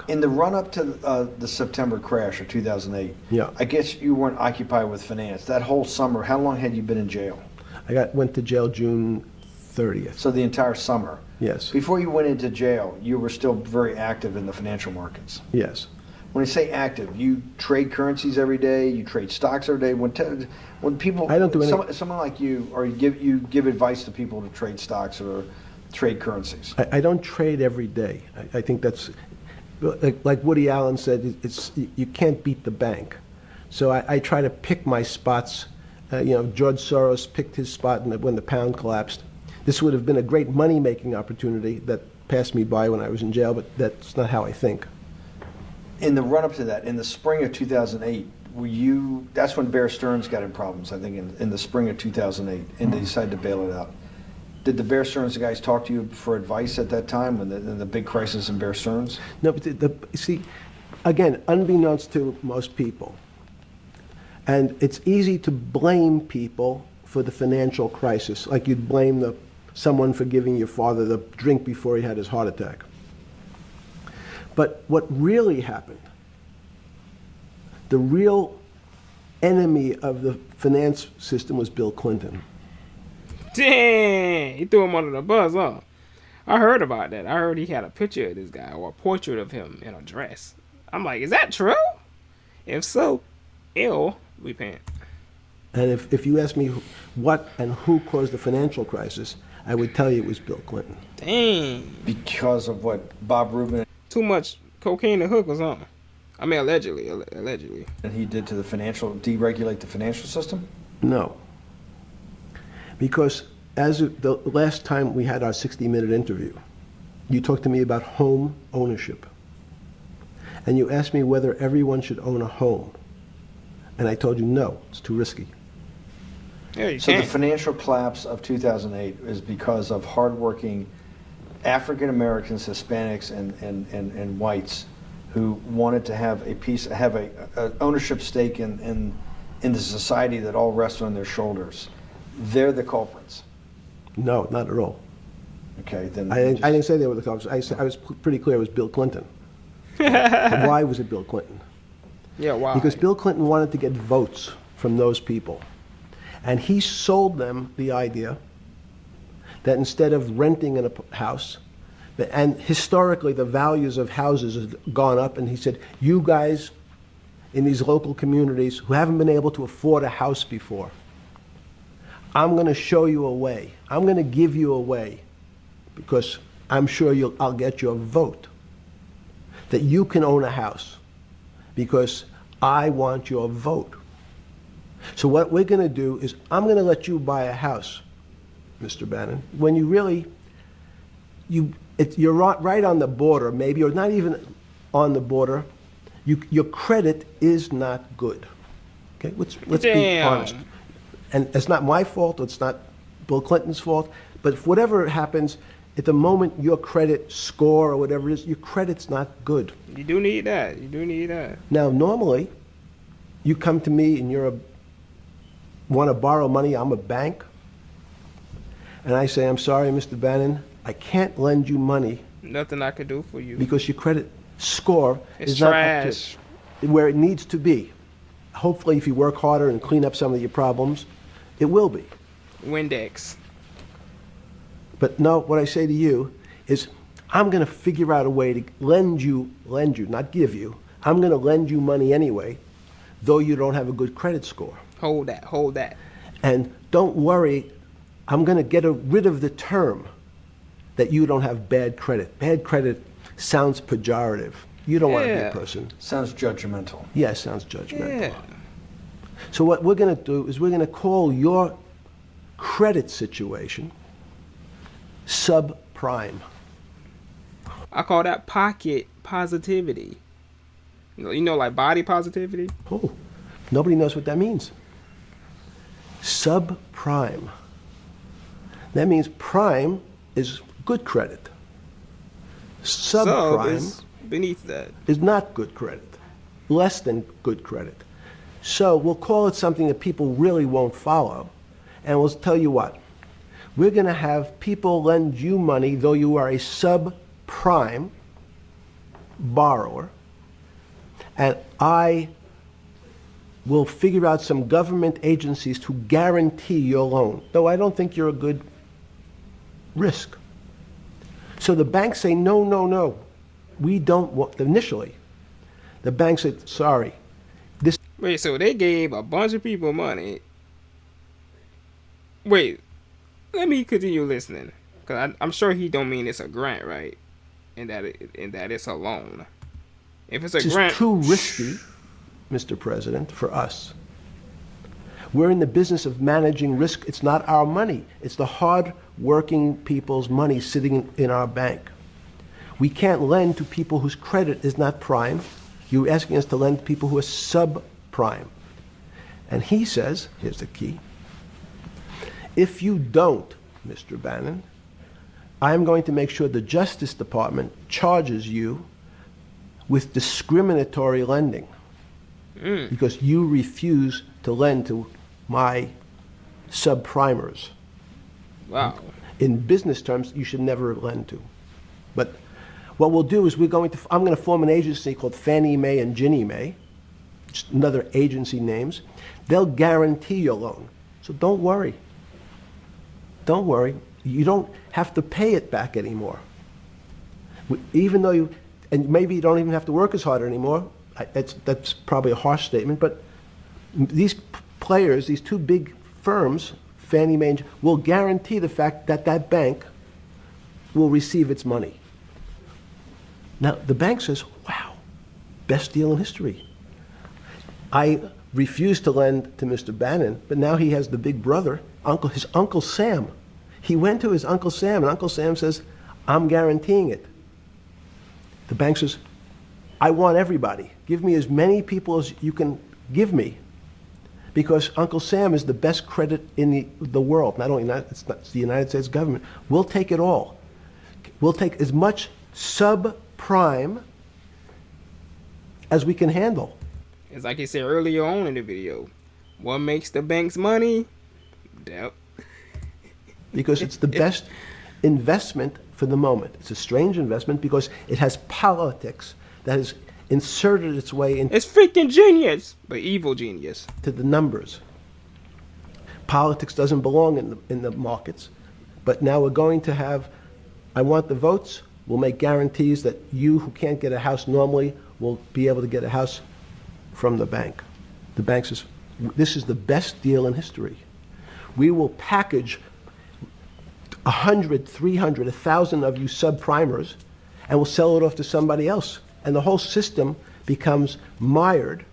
In the run-up to the September crash of 2008, Yeah. I guess you weren't occupied with finance. That whole summer, how long had you been in jail? Went to jail June 30th. So the entire summer. Yes. Before you went into jail, you were still very active in the financial markets. Yes. When I say active, you trade currencies every day, you trade stocks every day. When people, I don't do any. someone like you, or you give advice to people to trade stocks or trade currencies. I don't trade every day. I think that's like Woody Allen said. It's you can't beat the bank. So I try to pick my spots. George Soros picked his spot when the pound collapsed. This would have been a great money-making opportunity that passed me by when I was in jail, but that's not how I think. In the run-up to that, in the spring of 2008, that's when Bear Stearns got in problems, I think, in the spring of 2008, and they decided to bail it out. Did the Bear Stearns guys talk to you for advice at that time, in the big crisis in Bear Stearns? No, but see, again, unbeknownst to most people, and it's easy to blame people for the financial crisis, like you'd blame someone for giving your father the drink before he had his heart attack. But what really happened, the real enemy of the finance system was Bill Clinton. Dang, he threw him under the bus, huh? I heard about that. I heard he had a picture of this guy or a portrait of him in a dress. I'm like, is that true? If so, repent. And if you ask me what and who caused the financial crisis, I would tell you it was Bill Clinton. Dang. Because of what Bob Rubin Too much cocaine and hookers, huh? I mean, allegedly. and he did to deregulate the financial system? No. Because as of the last time we had our 60-minute interview, you talked to me about home ownership. And you asked me whether everyone should own a home. And I told you, no, it's too risky. Yeah, you So can't. the financial collapse of 2008 is because of hardworking African Americans, Hispanics, and whites who wanted to have a ownership stake in the society that all rests on their shoulders. They're the culprits. No, not at all. Okay, then I didn't say they were the culprits. I was pretty clear it was Bill Clinton. Why was it Bill Clinton? Yeah, why? Because Bill Clinton wanted to get votes from those people. And he sold them the idea that instead of renting in a house, and historically the values of houses have gone up, and he said, you guys in these local communities who haven't been able to afford a house before, I'm going to show you a way. I'm going to give you a way because I'm sure I'll get your vote that you can own a house because I want your vote. So what we're going to do is I'm going to let you buy a house, Mr. Bannon, when you really, you're right on the border, maybe, or not even on the border. Your credit is not good. Okay, let's be honest. And it's not my fault, it's not Bill Clinton's fault, but if whatever happens, at the moment your credit score or whatever it is, your credit's not good. You do need that. You do need that. Now, normally, you come to me and want to borrow money, I'm a bank, and I say, I'm sorry, Mr. Bannon, I can't lend you money Nothing I could do for you. because your credit score It's is not trash. up to where it needs to be. Hopefully, if you work harder and clean up some of your problems, it will be. Windex. But no, what I say to you is, I'm going to figure out a way to lend you, not give you. I'm going to lend you money anyway, though you don't have a good credit score. Hold that. And don't worry, I'm going to get rid of the term that you don't have bad credit. Bad credit sounds pejorative. You don't want to be a person. Sounds judgmental. Yes, sounds judgmental. Yeah. So what we're going to do is we're going to call your credit situation subprime. I call that pocket positivity. You know, like body positivity? Oh, nobody knows what that means. Subprime. That means prime is good credit. Sub Subprime is beneath that. is not good credit, less than good credit. So we'll call it something that people really won't follow, and we'll tell you what. We're going to have people lend you money, though you are a subprime, borrower, and I will figure out some government agencies to guarantee your loan, though I don't think you're a good risk. So the banks say, no, no, no, we don't want, initially, the bank said, sorry, this. Wait, so they gave a bunch of people money. Wait, let me continue listening, cause I'm sure he don't mean it's a grant, right? And that it's a loan. If it's a grant, is too risky, Mr. President, for us. We're in the business of managing risk. It's not our money. It's the hard-working people's money sitting in our bank. We can't lend to people whose credit is not prime. You're asking us to lend to people who are subprime. And he says, here's the key, if you don't, Mr. Bannon, I'm going to make sure the Justice Department charges you with discriminatory lending because you refuse to lend to my subprimers. wow. In business terms, you should never lend to. But what we'll do is I'm going to form an agency called Fannie Mae and Ginnie Mae, just another agency names. They'll guarantee your loan. So don't worry. Don't worry. You don't have to pay it back anymore. Even though and maybe you don't even have to work as hard anymore. That's probably a harsh statement, but these players, these two big firms, Fannie Mae, will guarantee the fact that that bank will receive its money. Now, the bank says, wow, best deal in history. I refused to lend to Mr. Bannon, but now he has the big brother, his Uncle Sam. He went to his Uncle Sam, and Uncle Sam says, I'm guaranteeing it. The bank says, I want everybody. Give me as many people as you can give me, because Uncle Sam is the best credit in the world. Not only it's the United States government. We'll take it all. We'll take as much subprime as we can handle. It's like he said earlier on in the video. What makes the banks money? Debt. Because it's the best investment for the moment. It's a strange investment because it has politics that has inserted its way into It's freaking genius, but evil genius. the numbers. Politics doesn't belong in the markets, but now we're going to have, I want the votes, we'll make guarantees that you who can't get a house normally will be able to get a house from the bank. The bank says, this is the best deal in history. We will package 100, 300, 1,000 of you subprimers, and we'll sell it off to somebody else. And the whole system becomes mired